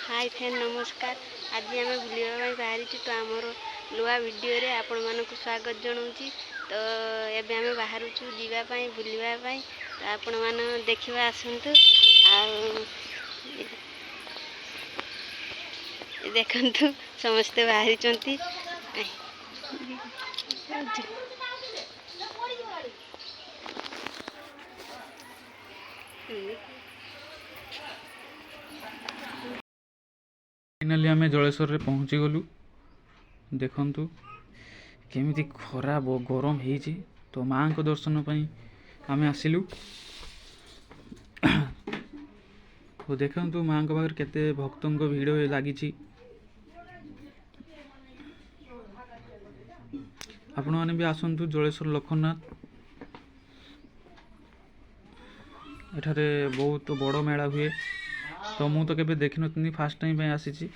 Hi friend नमस्कार। आज आम बुलवाई बाहरी तो आमर नुआ वीडियो रे आपण मानक स्वागत जनाऊँ। तो एबे आम बाहर जावाई बुलवाई तो आपण मान देखा आसतु देखु समस्ते बाहरी फाइनाली आम जलेश्वर रे पहुँची गलु। देखंतु केमिति खरा गरम होइछि। तो माँ को दर्शन पई आम आसिलु। तो देखंतु माँ को पाखर केते भक्तों को भीड़ लागिछि। आपण माने भी आसंतु जलेश्वर लोकनाथ। एठारे बहुत बड़ मेला हुए। तो मु तो केबे देखि नथिनी, फर्स्ट टाइम पे आसीछि।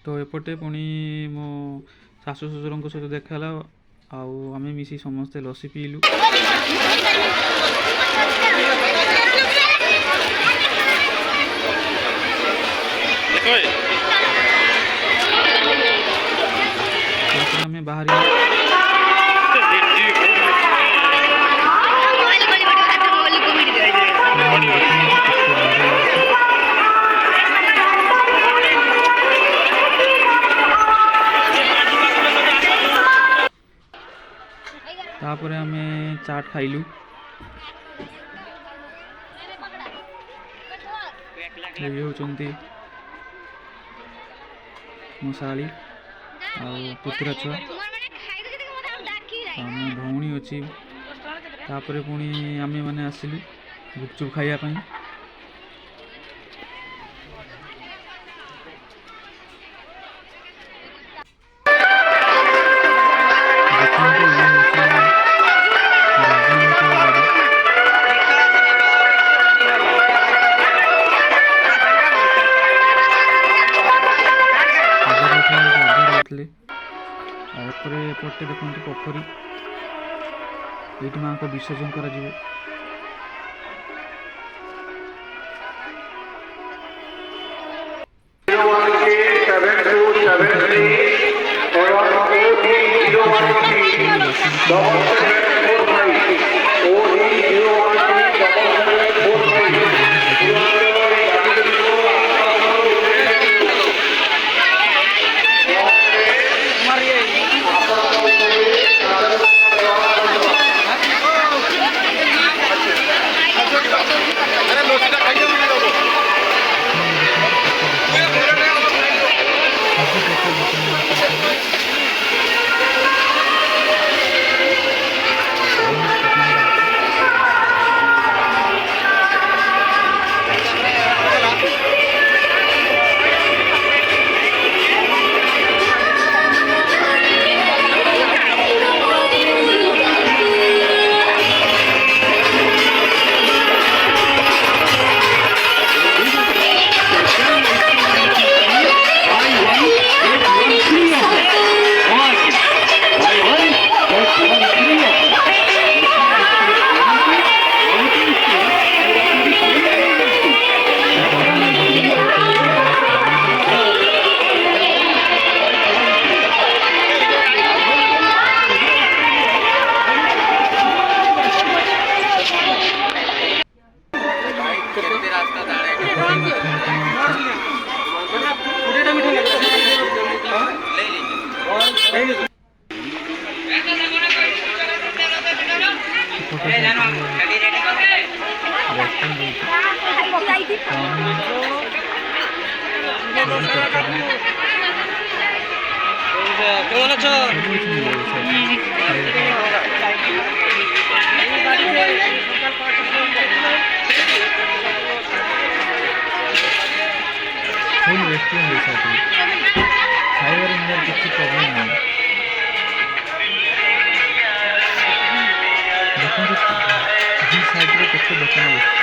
तो एपटे पुणी मो सासु ससुर सहित देखाला। आम मिसी समस्ते लसी पीलु। आम बाहर तापर आम चाट खाइलु। ये होचंती मो साली आ पुतरा छुआ मो भौणी अच्छी। तापर पुणी आम मैंने आसिलु गुपचुप खाइया पई। पटे देखते पोखरी ये माँ को विसर्जन कर फुल रेस्टोरेंट खाइबार किसी प्रॉब्लम नहीं। देखो ସେ ଦୋକାନ ବସିଛି।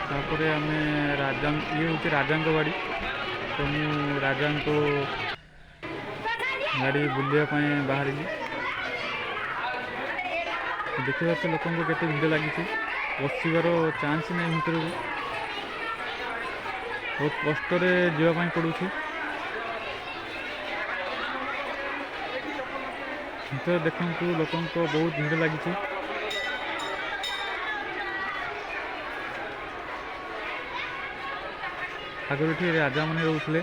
ତାପରେ ଆମେ ରାଜା ଇଏ ହେଉଛି ରାଜାଙ୍କ ବାଡ଼ି। ତ ମୁଁ ରାଜାଙ୍କ ଗାଡ଼ି ବୁଲିବା ପାଇଁ ବାହାରିଲି। ଦେଖିବାକୁ ଲୋକଙ୍କୁ କେତେ ଭିଡ଼ ଲାଗିଛି, ବସିବାର ଚାନ୍ସ ନାହିଁ ଭିତରକୁ, ବହୁତ କଷ୍ଟରେ ଯିବା ପାଇଁ ପଡ଼ୁଛି। ଭିତରେ ଦେଖନ୍ତୁ ଲୋକଙ୍କ ବହୁତ ଭିଡ଼ ଲାଗିଛି। ଆଗରୁ ଏଠି ରାଜାମାନେ ରହୁଥିଲେ।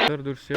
ସୁନ୍ଦର ଦୃଶ୍ୟ।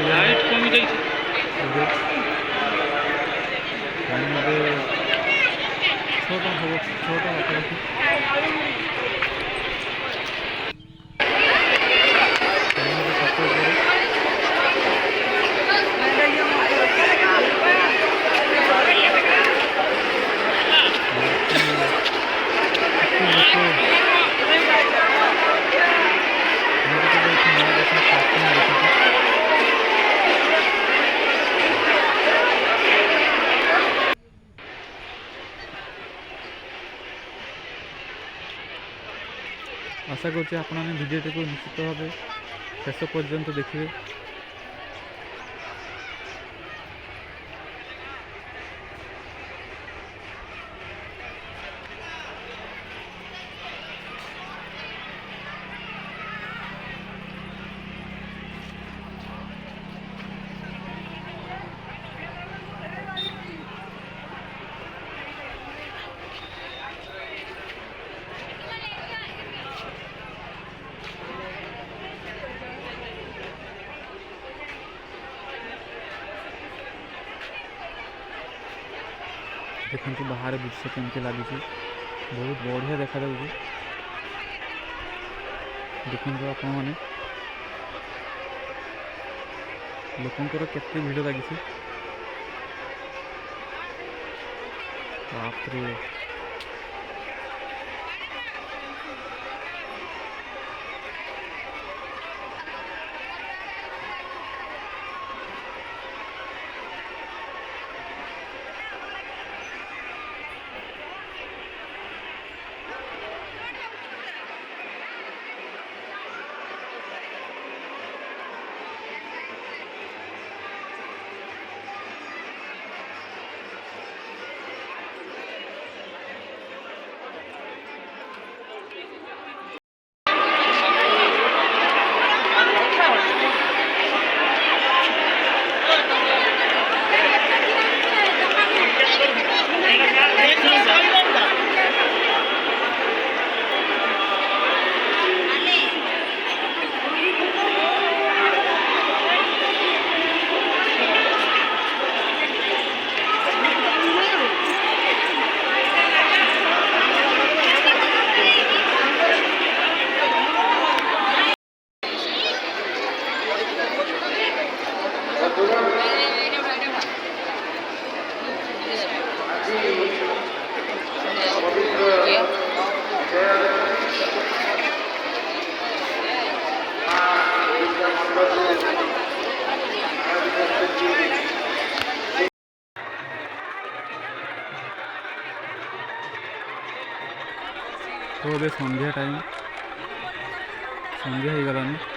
लाइट कमी जाइए छोटा हम छोटा आशा करछि आपण माने भिडियोटी को निश्चित भाव शेष पर्यंत देखिए। देखो बाहर दृश्य केमती लगे, बहुत बढ़िया देखा जाऊँगी। देखो आपण मैंने लोकंर केते भिड़ लगी। बाप रे तो ये संध्या टाइम, संध्या हो गलानी।